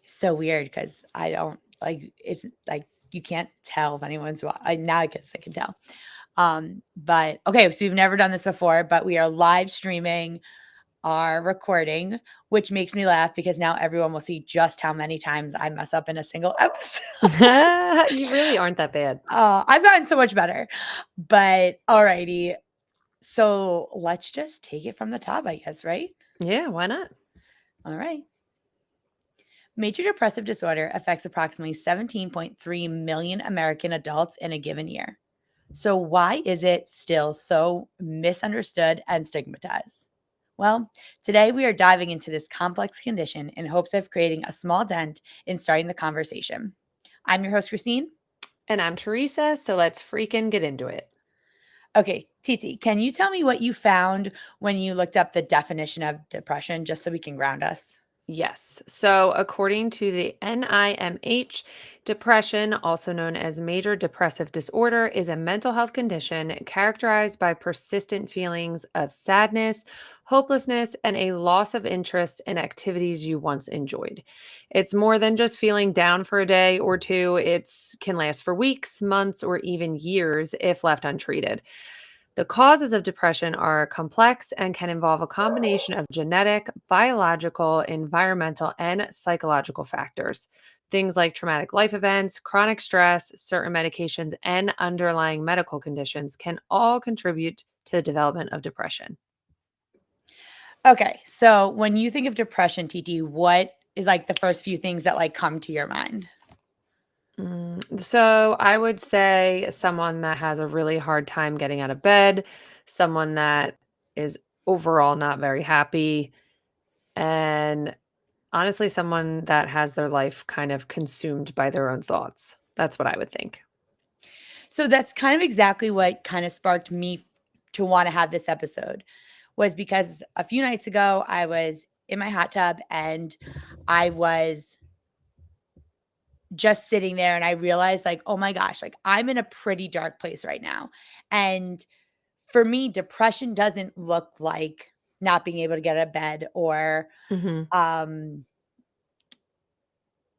So weird because I don't like it's like you can't tell if anyone's now I guess I can tell. But okay, so we've never done this before, but we are live streaming our recording, which makes me laugh because now everyone will see just how many times I mess up in a single episode. You really aren't that bad. I've gotten so much better. But alrighty. So let's just take it from the top, I guess, right? Yeah, why not? All right. Major depressive disorder affects approximately 17.3 million American adults in a given year. So, why is it still so misunderstood and stigmatized? Well, today we are diving into this complex condition in hopes of creating a small dent in starting the conversation. I'm your host, Christine. And I'm Teresa, so let's freaking get into it. Okay, Titi, can you tell me what you found when you looked up the definition of depression just so we can ground us? Yes. So, according to the NIMH, depression, also known as major depressive disorder, is a mental health condition characterized by persistent feelings of sadness, hopelessness, and a loss of interest in activities you once enjoyed. It's more than just feeling down for a day or two, it can last for weeks, months, or even years if left untreated. The causes of depression are complex and can involve a combination of genetic, biological, environmental, and psychological factors. Things like traumatic life events, chronic stress, certain medications, and underlying medical conditions can all contribute to the development of depression. Okay, so when you think of depression, Titi, what is like the first few things that like come to your mind? So I would say someone that has a really hard time getting out of bed, someone that is overall not very happy, and honestly, someone that has their life kind of consumed by their own thoughts. That's what I would think. So that's kind of exactly what kind of sparked me to want to have this episode was because a few nights ago I was in my hot tub and I was just sitting there and I realized like, oh my gosh, like I'm in a pretty dark place right now. And for me, depression doesn't look like not being able to get out of bed or Mhm. um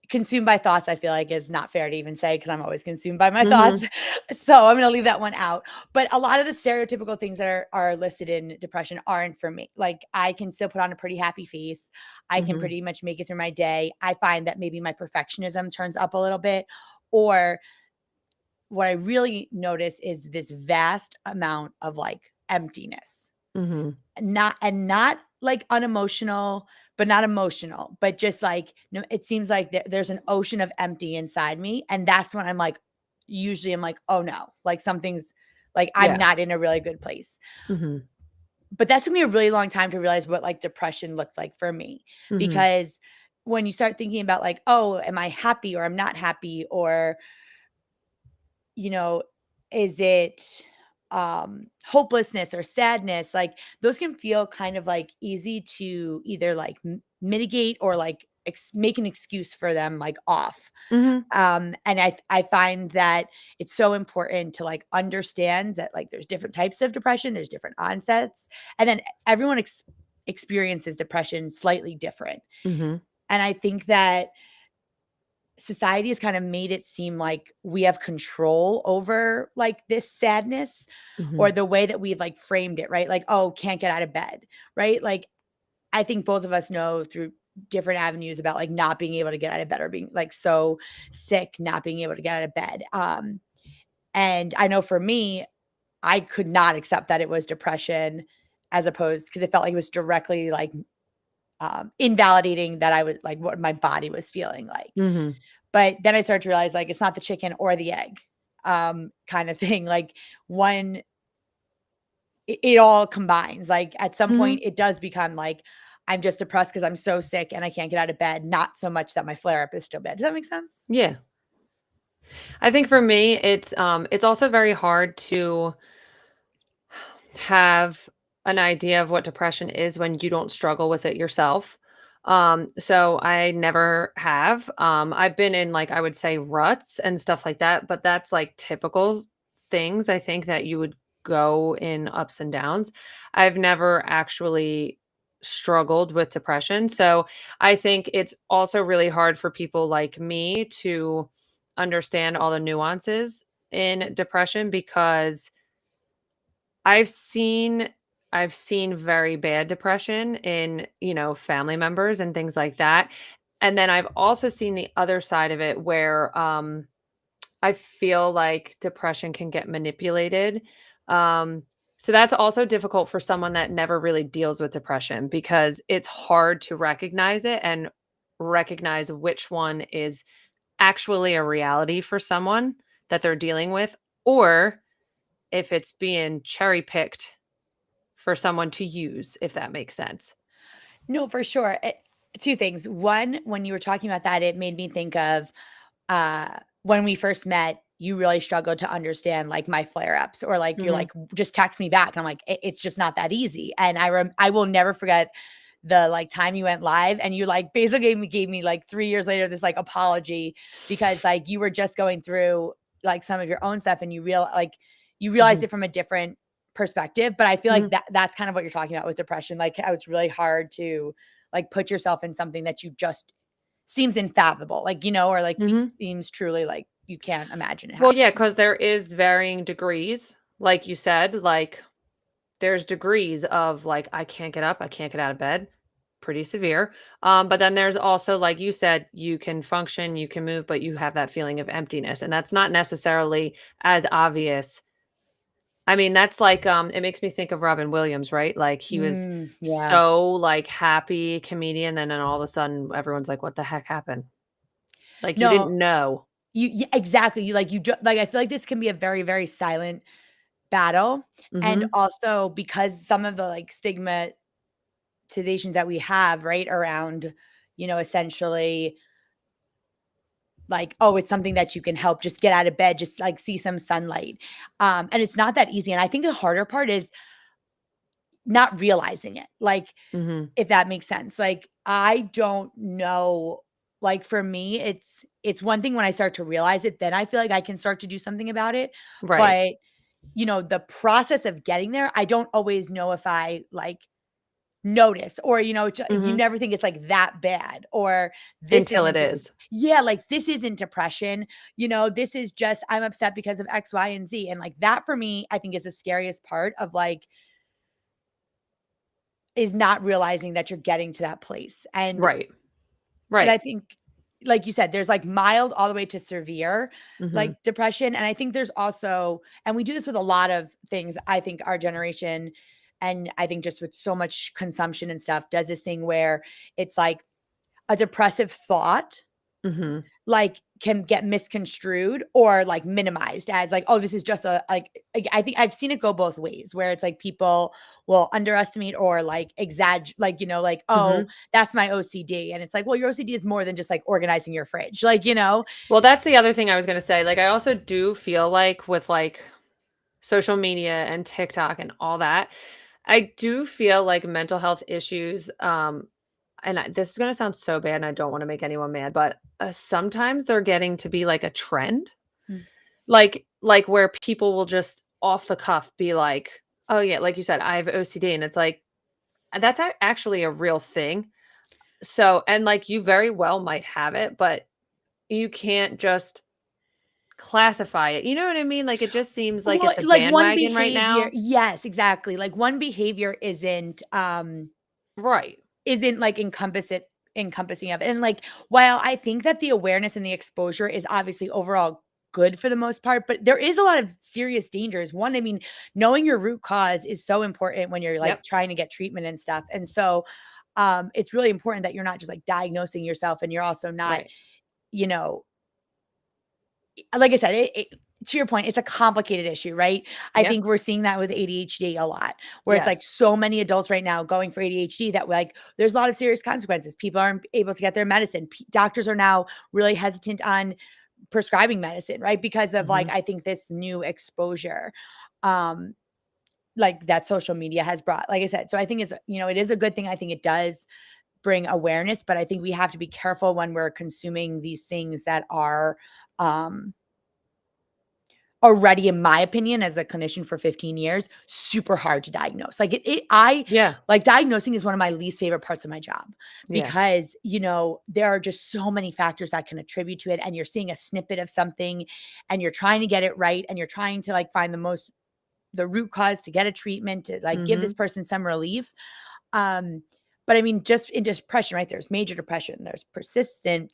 consumed by thoughts, I feel like is not fair to even say because I'm always consumed by my thoughts. Mhm. So I'm gonna leave that one out. But a lot of the stereotypical things that are listed in depression aren't for me. Like I can still put on a pretty happy face. I can Mhm. pretty much make it through my day. I find that maybe my perfectionism turns up a little bit. Or what I really notice is this vast amount of like emptiness. Mhm. Not like unemotional, but not emotional, but just like, no, it seems like there's an ocean of empty inside me, and that's when I'm like usually I'm like, "Oh, no." Like, something's like, I'm Yeah. not in a really good place. Mhm. But that took me a really long time to realize what, like, depression looked like for me, Mhm. because when you start thinking about, like, "Oh, am I happy or I'm not happy?" Or, you know, is it hopelessness or sadness, like those can feel kind of like easy to either like mitigate or like make an excuse for them like off. Mhm. And I find that it's so important to like understand that like there's different types of depression, there's different onsets, and then everyone experiences depression slightly different. Mhm. And I think that society has kind of made it seem like we have control over like this sadness or Mhm. the way that we've like framed it, right? Like, oh, can't get out of bed, right? Like, I think both of us know through different avenues about like not being able to get out of bed or being like so sick, not being able to get out of bed. And I know for me, I could not accept that it was depression as opposed because it felt like it was directly like invalidating that I was like what my body was feeling like. Mhm. But then I started to realize, like, it's not the chicken or the egg, kind of thing. Like, one it all combines. Like, at some point, Mhm. it does become, like, I'm just depressed because 'cause I'm so sick and I can't get out of bed, not so much that my flare-up is still bad. Does that make sense? Yeah. I think for me, it's also very hard to have an idea of what depression is when you don't struggle with it yourself. So I never have. I've been in like I would say ruts and stuff like that, but that's like typical things I think that you would go in ups and downs. I've never actually struggled with depression. So I think it's also really hard for people like me to understand all the nuances in depression because I've seen I've seen very bad depression in, family members and things like that. And then I've also seen the other side of it where I feel like depression can get manipulated. Um, so that's also difficult for someone that never really deals with depression because it's hard to recognize it and recognize which one is actually a reality for someone that they're dealing with, or if it's being cherry picked for someone to use, if that makes sense. No, for sure. Two things. One, when you were talking about that, it made me think of when we first met, you really struggled to understand like my flare ups, or like you're Mhm. like, just text me back. And I'm like, it's just not that easy. And I will never forget the like time you went live, and you like basically gave me like 3 years later this like apology, because like you were just going through like some of your own stuff, and you realized Mhm. it from a different perspective. But I feel like Mhm. that's kind of what you're talking about with depression, like how it's really hard to like put yourself in something that you just seems unfathomable, like, or like Mhm. seems truly like you can't imagine it Well, yeah, happening. because there is varying degrees, like you said, like, there's degrees of, like, I can't get up, I can't get out of bed, pretty severe, but then there's also, like you said, you can function, you can move, but you have that feeling of emptiness, and that's not necessarily as obvious. I mean, that's like, it makes me think of Robin Williams, right? Like, he was Yeah. so, like, happy comedian, then all of a sudden, everyone's like, "What the heck happened?" Like, you No, didn't know. exactly. Like, I feel like this can be a very, very silent battle. And Mhm. also because some of the like stigmatizations that we have, right, around, essentially like, oh, it's something that you can help, just get out of bed, just like see some sunlight. And it's not that easy. And I think the harder part is not realizing it. Like, Mhm. if that makes sense. Like, I don't know, like, for me, it's one thing when I start to realize it, then I feel like I can start to do something about it. Right. But, the process of getting there, I don't always know if I, like, notice, or, you Mhm. never think it's, like, that bad, or this Until it isn't is. yeah, like, this isn't depression, this is just I'm upset because of X, Y, and Z, and, like, that for me, I think is the scariest part of, like, is not realizing that you're getting to that place. Right. And Right. I think, like you said, there's like mild all the way to severe, Mhm. like depression. And I think there's also, and we do this with a lot of things. I think our generation, and I think just with so much consumption and stuff, does this thing where it's like a depressive thought Mhm. like can get misconstrued or like minimized as like, oh, this is just I think I've seen it go both ways, where it's like people will underestimate or like exaggerate, like, like, oh, Mhm. that's my OCD. And it's like, well, your OCD is more than just like organizing your fridge, like. Well, that's the other thing I was gonna say, like, I also do feel like with, like, social media and TikTok and all that, I do feel like mental health issues, and this is gonna sound so bad, and I don't wanna make anyone mad, but, sometimes they're getting to be like a trend. Mm. Like where people will just off the cuff be like, "Oh, yeah," like you said, "I have OCD," and it's like, that's actually a real thing. So and, like, you very well might have it, but you can't just classify it. You know what I mean? Like, it just seems like Well, it's a like one bandwagon right behavior, now. yes, exactly. Like one behavior Right. isn't like encompassing of it. And like, while I think that the awareness and the exposure is obviously overall good for the most part, but there is a lot of serious dangers. One, I mean, knowing your root cause is so important when you're like Yep. trying to get treatment and stuff. And so it's really important that you're not just like diagnosing yourself, and you're also not, Right. you know, like I said, to your point, it's a complicated issue, right? I Yep. think we're seeing that with ADHD a lot, where it's like Yes. so many adults right now going for ADHD that like there's a lot of serious consequences. People aren't able to get their medicine. Doctors are now really hesitant on prescribing medicine, right? Because of like Mhm. I think this new exposure, um, like that social media has brought. Like I said, so I think it is a good thing. I think it does bring awareness, but I think we have to be careful when we're consuming these things that are um already, in my opinion, as a clinician for 15 years, super hard to diagnose. Like I Yeah. like diagnosing is one of my least favorite parts of my job Yeah. because, there are just so many factors that can attribute to it. And you're seeing a snippet of something and you're trying to get it right. And you're trying to like find the root cause to get a treatment to like give this Mhm. person some relief. Um, but I mean, just in depression, right? There's major depression, there's persistent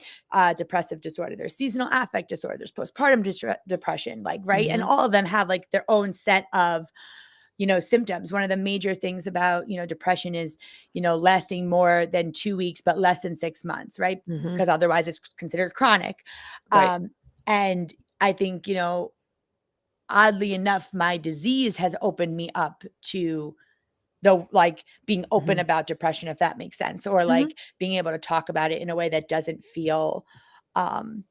depressive disorder, there's seasonal affect disorder, there's postpartum depression, like, right? And Mhm. all of them have like their own set of, symptoms. One of the major things about, depression is, lasting more than 2 weeks, but less than 6 months, right? Mhm. Because otherwise it's considered chronic. Right. Um, and I think, oddly enough, my disease has opened me up to like being open Mhm. about depression, if that makes sense, or Mhm. like being able to talk about it in a way that doesn't feel um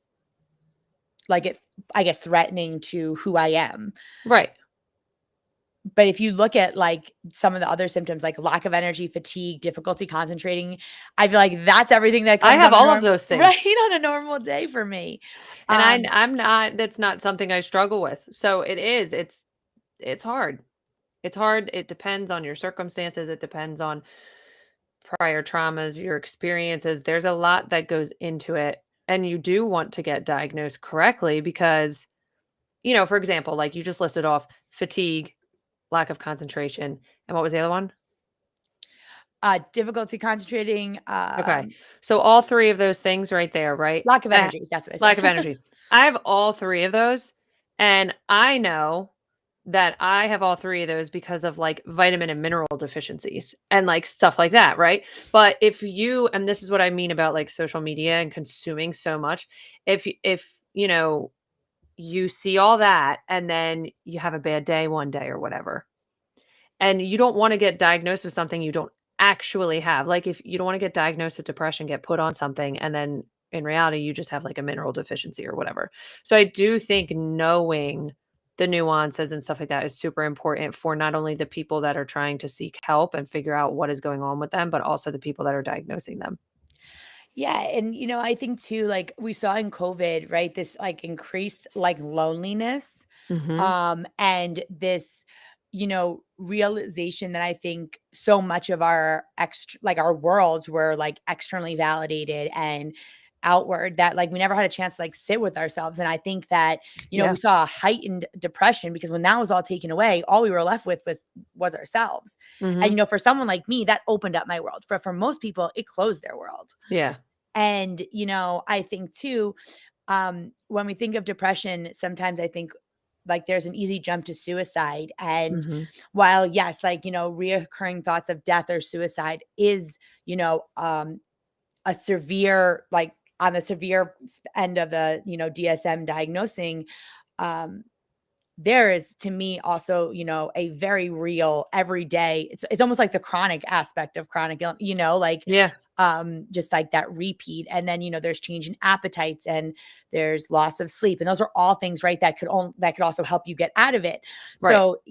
like it, I guess, threatening to who I am. Right. But if you look at like some of the other symptoms, like lack of energy, fatigue, difficulty concentrating, I feel like that's everything that I comes have on a all of those things. right, on a normal day for me. And Um, I'm not that's not something I struggle with. So it's hard. It's hard. It depends on your circumstances. It depends on prior traumas, your experiences. There's a lot that goes into it. And you do want to get diagnosed correctly because, for example, like you just listed off fatigue, lack of concentration, and what was the other one? Difficulty concentrating, Okay. So all three of those things right there, right? lack of Eh, energy. That's what I lack of said. energy. I have all three of those. And I know that I have all three of those because of like vitamin and mineral deficiencies and like stuff like that, right? But if you, and this is what I mean about like social media and consuming so much, if you see all that and then you have a bad day one day or whatever, and you don't want to get diagnosed with something you don't actually have. Like if you don't want to get diagnosed with depression, get put on something, and then in reality, you just have like a mineral deficiency or whatever. So I do think knowing the nuances and stuff like that is super important for not only the people that are trying to seek help and figure out what is going on with them, but also the people that are diagnosing them. Yeah, and I think too, like we saw in COVID, right? This like increased like loneliness, Hmm. and this, realization that I think so much of our like our worlds were like externally validated and outward that like we never had a chance to like sit with ourselves. And I think that, we Yeah. saw a heightened depression because when that was all taken away, all we were left with was ourselves. And Hmm. for someone like me, that opened up my world. For most people, it closed their world. Yeah. And, I think too, when we think of depression, sometimes I think like there's an easy jump to suicide. And Hmm. while, yes, like, reoccurring thoughts of death or suicide is, a severe, like on the severe end of the, DSM diagnosing, um, there is to me also, a very real everyday, it's almost like the chronic aspect of chronic like Yeah. just like that repeat. And then, there's change in appetites and there's loss of sleep. And those are all things, right, that could also help you get out of it. Right. So,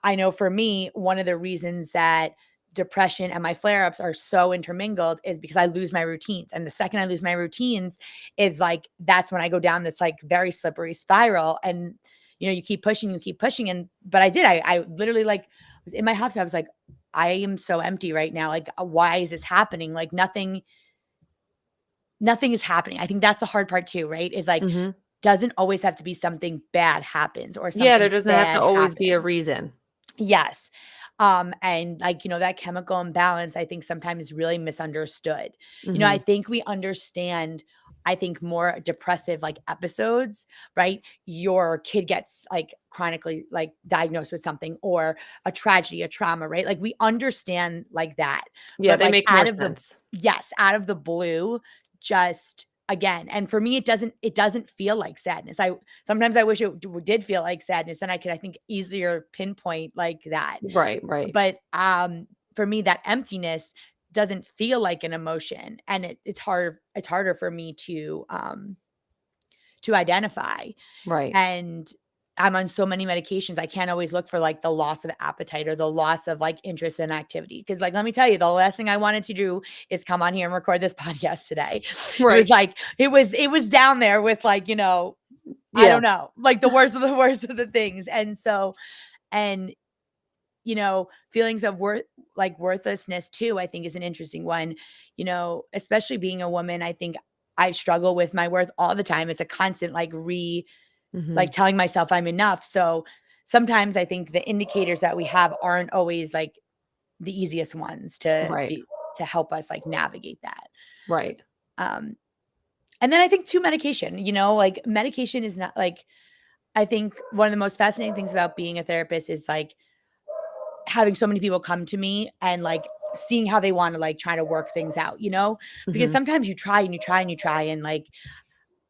I know for me, one of the reasons that depression and my flare-ups are so intermingled is because I lose my routines. And the second I lose my routines is like that's when I go down this like very slippery spiral. And you keep pushing. And but I literally like was in my house and I was like, I am so empty right now. Like, why is this happening? Like nothing is happening. I think that's the hard part too, right? Is like Hmm. doesn't always have to be something bad happens or Yeah. There something doesn't have to bad always be a happens. reason. Yes. And like, that chemical imbalance, I think sometimes is really misunderstood. I Hmm. think we understand, I think more depressive like episodes, right? Your kid gets like chronically like diagnosed with something or a tragedy, a trauma, right? Like we understand like that. Yeah. But They like make more sense. out of the blue, just again, and for me it doesn't feel like sadness. Sometimes I wish it did feel like sadness, then I could, I think, easier pinpoint like that. Right. Right. But for me, that emptiness doesn't feel like an emotion, and it's harder for me to identify. Right. And I'm on so many medications. I can't always look for like the loss of appetite or the loss of like interest in activity. Cause like, let me tell you, the last thing I wanted to do is come on here and record this podcast today. It was Right. like, it was down there with like, I Yeah. don't know, like the worst of the worst of the things. And so, and feelings of worthlessness too, I think is an interesting one. Especially being a woman, I think I struggle with my worth all the time. It's a constant Mhm. telling myself I'm enough. So sometimes I think the indicators that we have aren't always like the easiest ones Right. to help us like navigate that. Right. Um, and then I think too, medication, like medication is not like, I think one of the most fascinating things about being a therapist is like having so many people come to me and like seeing how they want to like try to work things out, because Mhm. sometimes you try and you try and you try and like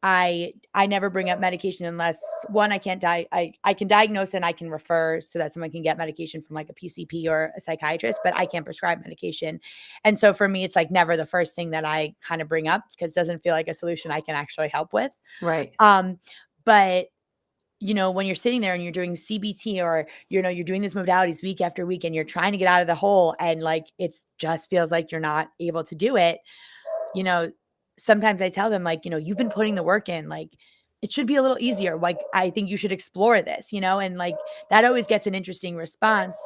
I never bring up medication unless one, I can diagnose and I can refer so that someone can get medication from like a PCP or a psychiatrist, but I can't prescribe medication. And so for me, it's like never the first thing that I kind of bring up because it doesn't feel like a solution I can actually help with. Right. But when you're sitting there and you're doing CBT or, you're doing these modalities week after week and you're trying to get out of the hole and like it's just feels like you're not able to do it, you know, sometimes I tell them like, you've been putting the work in, like it should be a little easier. Like I think you should explore this, and like that always gets an interesting response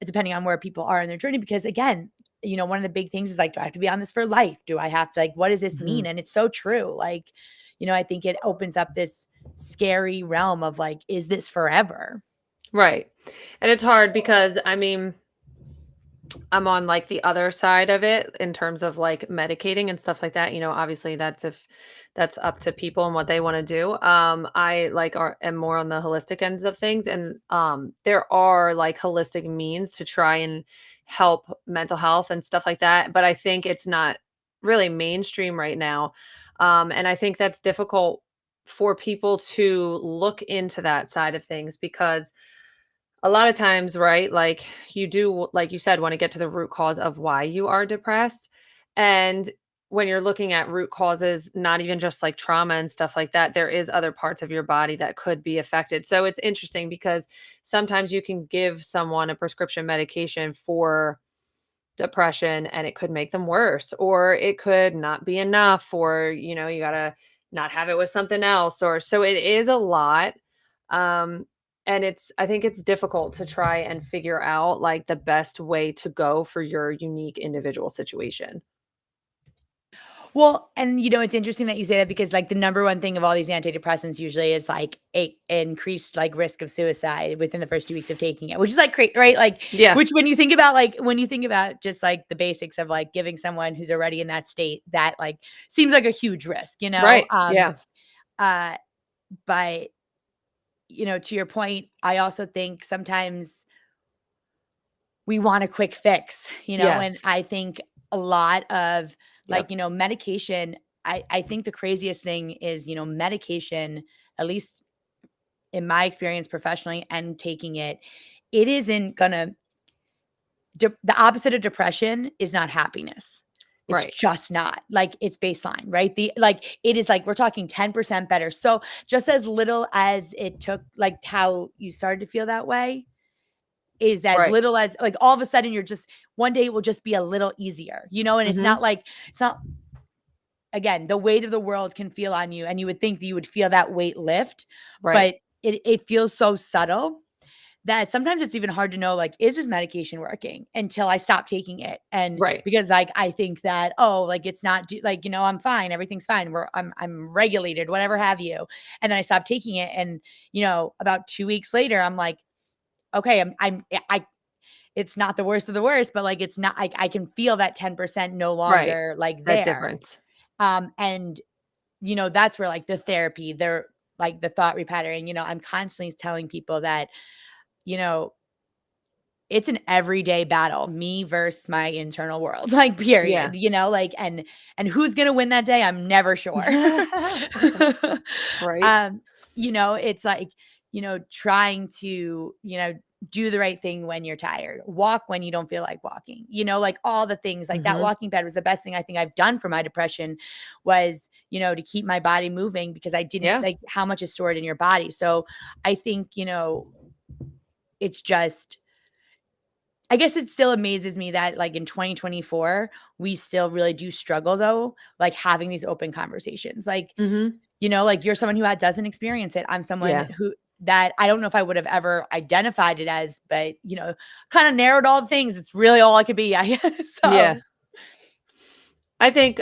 depending on where people are in their journey. Because again, one of the big things is like, do I have to be on this for life? Do I have to like, what does this mean? Mhm. And it's so true. Like, I think it opens up this scary realm of like, is this forever? Right. And it's hard because, I mean, I'm on, like, the other side of it in terms of, like, medicating and stuff like that. Obviously, that's up to people and what they wanna do. I, like, am more on the holistic ends of things, and, there are, like, holistic means to try and help mental health and stuff like that, but I think it's not really mainstream right now, and I think that's difficult for people to look into that side of things because a lot of times, right, like, you do, like you said, wanna get to the root cause of why you are depressed, and when you're looking at root causes, not even just, like, trauma and stuff like that, there is other parts of your body that could be affected. So it's interesting because sometimes you can give someone a prescription medication for depression, and it could make them worse, or it could not be enough, or, you gotta not have it with something else, or so it is a lot. Um, and I think it's difficult to try and figure out like the best way to go for your unique individual situation. Well, and it's interesting that you say that because like the number one thing of all these antidepressants usually is like a increased like risk of suicide within the first 2 weeks of taking it, which is like great, right? Like, Yeah. which when you think about just like the basics of like giving someone who's already in that state that like seems like a huge risk, Right. Yeah. uh, but to your point, I also think sometimes we want a quick fix, and Yes. I think a lot of like, Yep. medication, I think the craziest thing is, medication, at least in my experience professionally and taking it, it isn't gonna the opposite of depression is not happiness. It's Right. just not. Like it's baseline, right? The like it is like we're talking 10% better. So just as little as it took like how you started to feel that way, is as Right. little as like all of a sudden you're just one day it will just be a little easier, and it's Mhm. not like it's not again, the weight of the world can feel on you and you would think that you would feel that weight lift, Right. but it feels so subtle that sometimes it's even hard to know like is this medication working until I stop taking it. And Right. because like I think that like it's not like I'm fine, everything's fine. I'm regulated, whatever have you. And then I stop taking it and about 2 weeks later I'm like okay, I it's not the worst of the worst, but, like, it's not I can feel that 10% no Right. longer, like, That there. difference. And, that's where, like, the therapy, they're like, the thought repatterning, I'm constantly telling people that, you know, it's an everyday battle, me versus my internal world, like, Yeah. period, like, and who's gonna win that day, I'm never sure. Right. Um, it's like, trying to, do the right thing when you're tired, walk when you don't feel like walking, like all the things like that Mhm. walking pad was the best thing I think I've done for my depression was, to keep my body moving because I didn't Yeah. like how much is stored in your body. So I think, it's just I guess it still amazes me that, like, in 2024, we still really do struggle, though, like, having these open conversations. Like, Mhm. Like you're someone who doesn't experience it. I'm someone Yeah. that I don't know if I would have ever identified it as, but kind of narrowed all the things. It's really all I could be. Yeah. So I think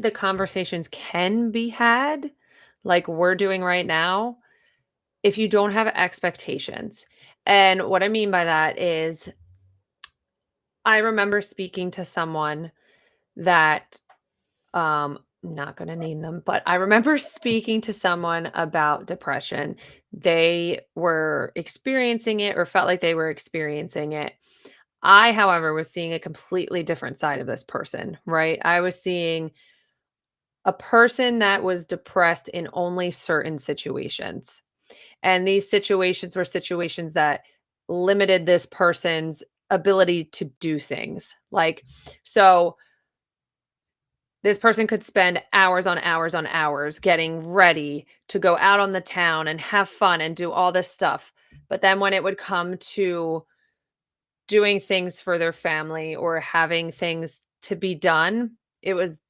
the conversations can be had like we're doing right now if you don't have expectations. And what I mean by that is I remember speaking to someone that not going to name them, but I remember speaking to someone about depression. They were experiencing it or felt like they were experiencing it. I, however, was seeing a completely different side of this person, right? I was seeing a person that was depressed in only certain situations. And these situations were situations that limited this person's ability to do things. Like, so this person could spend hours on hours on hours getting ready to go out on the town and have fun and do all this stuff. But then when it would come to doing things for their family or having things to be done,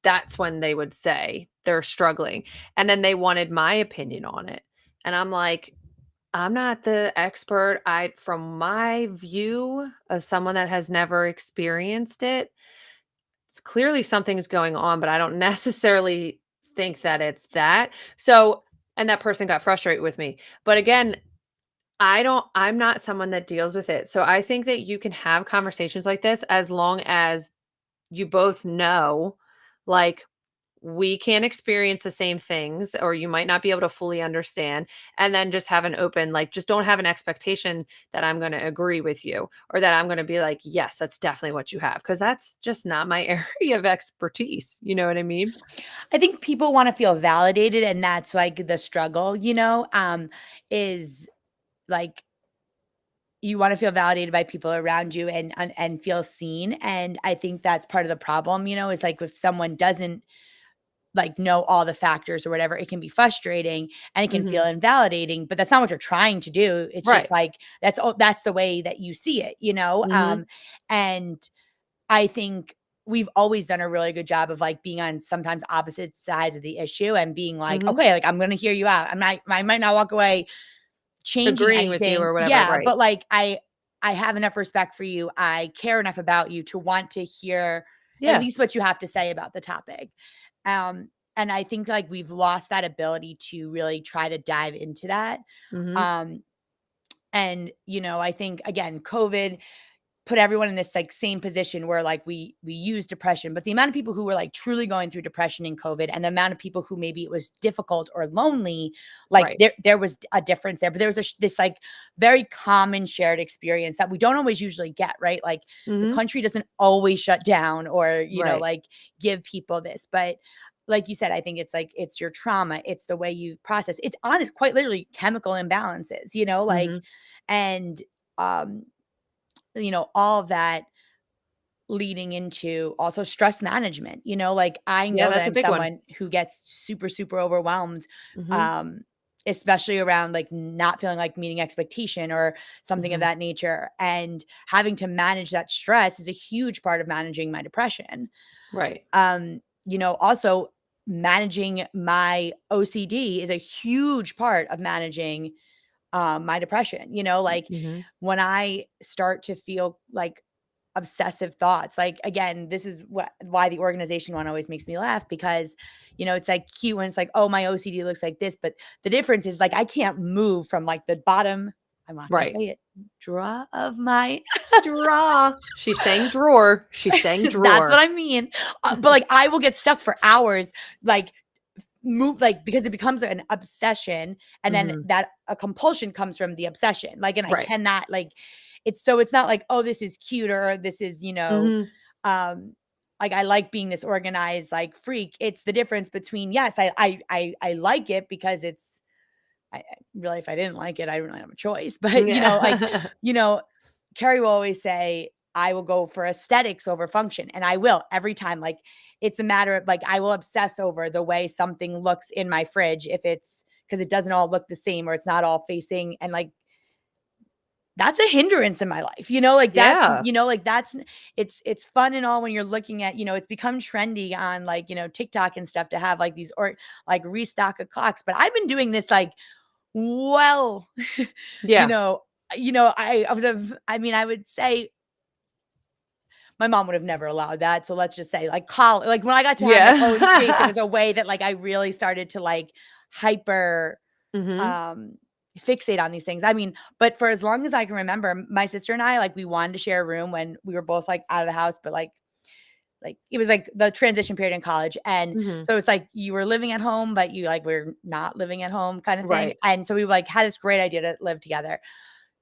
that's when they would say they're struggling. And then they wanted my opinion on it. And I'm like, I'm not the expert. From my view of someone that has never experienced it, it's clearly something's going on, but I don't necessarily think that it's that. So, and that person got frustrated with me. But again, I'm not someone that deals with it. So I think that you can have conversations like this as long as you both know, like, we can't experience the same things, or you might not be able to fully understand. And then just have an open, like, just don't have an expectation that I'm going to agree with you or that I'm going to be like, yes, that's definitely what you have. Cause that's just not my area of expertise. You know what I mean? I think people want to feel validated, and that's like the struggle, is like you want to feel validated by people around you and feel seen. And I think that's part of the problem, is like if someone doesn't like know all the factors or whatever, it can be frustrating and it can feel Hmm. invalidating, but that's not what you're trying to do. It's just Right. like that's the way that you see it. Hmm. And I think we've always done a really good job of like being on sometimes opposite sides of the issue and being like, Hmm. okay, like I'm gonna hear you out. I might not walk away changing Agreeing with you anything. or whatever. Yeah, Right. but like I have enough respect for you. I care enough about you to want to hear at Yeah. least what you have to say about the topic. Um, and I think like we've lost that ability to really try to dive into that. Hmm. Um, and I think again, COVID put everyone in this like same position where like we use depression, but the amount of people who were like truly going through depression in COVID and the amount of people who maybe it was difficult or lonely, like Right. there was a difference there. But there was this like very common shared experience that we don't always usually get, right? Like the Hmm. country doesn't always shut down or Right. like give people this, but like you said, I think it's like it's your trauma, it's the way you process. It's honest, quite literally chemical imbalances, like Hmm. and um all of that leading into also stress management. Like I Yeah, know that that's a I'm big one. someone who gets super, super overwhelmed, Hmm. um, especially around like not feeling like meeting expectation or something of Hmm. that nature. And having to manage that stress is a huge part of managing my depression. Right. Also managing my OCD is a huge part of managing my depression. Like Hmm. when I start to feel like obsessive thoughts, like again, this is why the organization one always makes me laugh because it's like cute when it's like, oh, my OCD looks like this, but the difference is like I can't move from like the bottom. I'm not gonna Right. say it. Drawer of my Draw. She's saying drawer. She's saying that's what drawer. I mean. But like I will get stuck for hours, like move like because it becomes an obsession and then Hmm. that a compulsion comes from the obsession like and I Right. cannot like it's not like, oh, this is cute or this is Hmm. um like I like being this organized like freak. It's the difference between, yes, I like it because it's really, if I didn't like it I don't really have a choice. But like Yeah. you know Carrie will always say, I will go for aesthetics over function. And I will every time. Like, it's a matter of like, I will obsess over the way something looks in my fridge if it's because it doesn't all look the same or it's not all facing. And like, that's a hindrance in my life, like that's, Yeah. like it's fun and all when you're looking at, it's become trendy on like, TikTok and stuff to have like these or like restock of clocks. But I've been doing this like, well, you Yeah. know, I mean, I would say my mom would have never allowed that. So let's just say like like when I got to have my own space, it Yeah. was a way that like I really started to like hyper Mhm. um fixate on these things. I mean, but for as long as I can remember, my sister and I like we wanted to share a room when we were both like out of the house, but like it was like the transition period in college. And Mhm. so it's like you were living at home, but you like were not living at home kind of thing. Right. And so we like had this great idea to live together.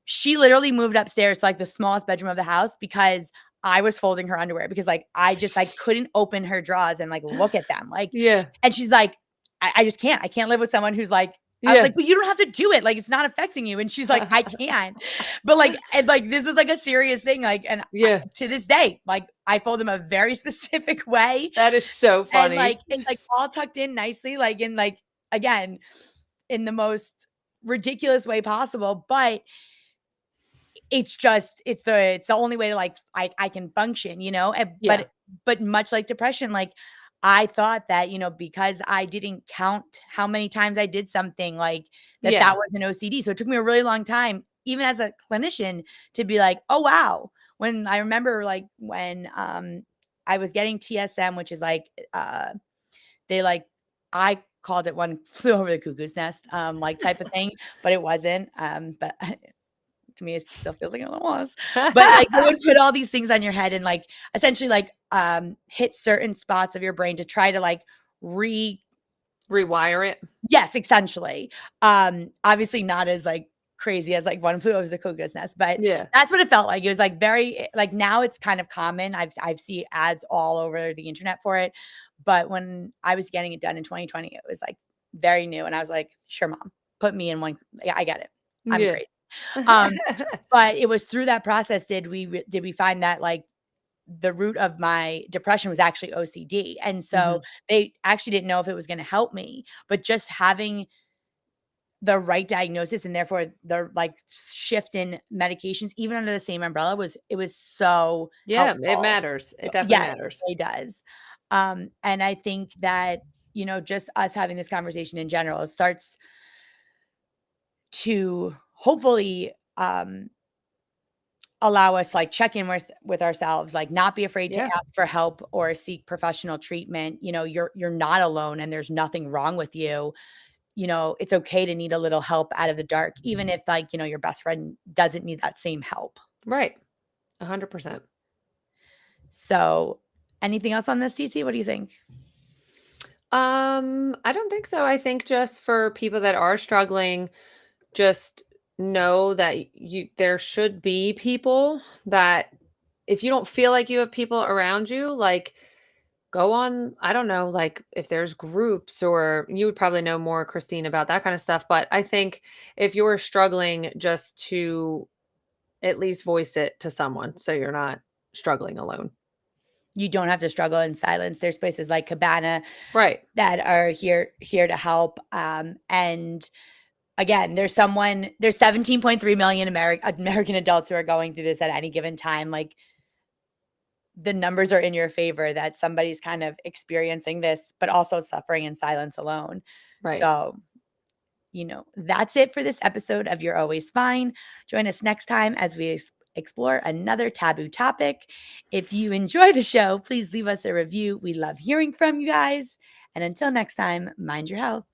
She literally moved upstairs to like the smallest bedroom of the house because I was folding her underwear because like I just like couldn't open her drawers and like look at them. Like, Yeah. and she's like, I just can't. I can't live with someone who's like, I was Yeah. like, but you don't have to do it. Like, it's not affecting you. And she's like, I can't. But like, and like, this was like a serious thing. Like, and Yeah. to this day, like, I fold them a very specific way, That is so and funny. like, it's like all tucked in nicely, like in like again, in the most ridiculous way possible. But it's the only way to like I can function, Yeah. but much like depression, like I thought that, because I didn't count how many times I did something like that Yeah. was an OCD. So it took me a really long time, even as a clinician, to be like, oh wow. When I remember like when I was getting TSM, which is like they like I called it one flew over the cuckoo's nest, like type of thing, but it wasn't. But to me, it still feels like it was. But, like, they would put all these things on your head and, like, essentially, like, hit certain spots of your brain to try to, like, re Rewire it. yes, essentially. Obviously not as, like, crazy as, like, One Flew Over the Cuckoo's Nest, but Yeah. that's what it felt like. It was, like, very like, now it's kind of common. I've seen ads all over the internet for it, but when I was getting it done in 2020, it was, like, very new, and I was like, "Sure, mom. Put me in one yeah, I get it. I'm Yeah. great." Um But it was through that process did we find that, like, the root of my depression was actually OCD, and so Mhm. they actually didn't know if it was gonna help me, but just having the right diagnosis and therefore the, like, shift in medications, even under the same umbrella was so Yeah, it helpful. matters. It definitely Yeah, it matters. really does. And I think that, just us having this conversation in general starts to hopefully, allow us like check in with ourselves, like not be afraid to Yeah. ask for help or seek professional treatment. You're not alone and there's nothing wrong with you. It's okay to need a little help out of the dark, even if like, your best friend doesn't need that same help. Right. 100%. So anything else on this, TT? What do you think? I don't think so. I think just for people that are struggling, just know that there should be people that if you don't feel like you have people around you, like go on, I don't know, like if there's groups or you would probably know more, Christine, about that kind of stuff. But I think if you're struggling, just to at least voice it to someone so you're not struggling alone. You don't have to struggle in silence. There's places like Cabana Right. that are here to help. And again, there's 17.3 million American adults who are going through this at any given time. Like the numbers are in your favor that somebody's kind of experiencing this, but also suffering in silence alone. Right. So, that's it for this episode of You're Always Fine. Join us next time as we explore another taboo topic. If you enjoy the show, please leave us a review. We love hearing from you guys. And until next time, mind your health.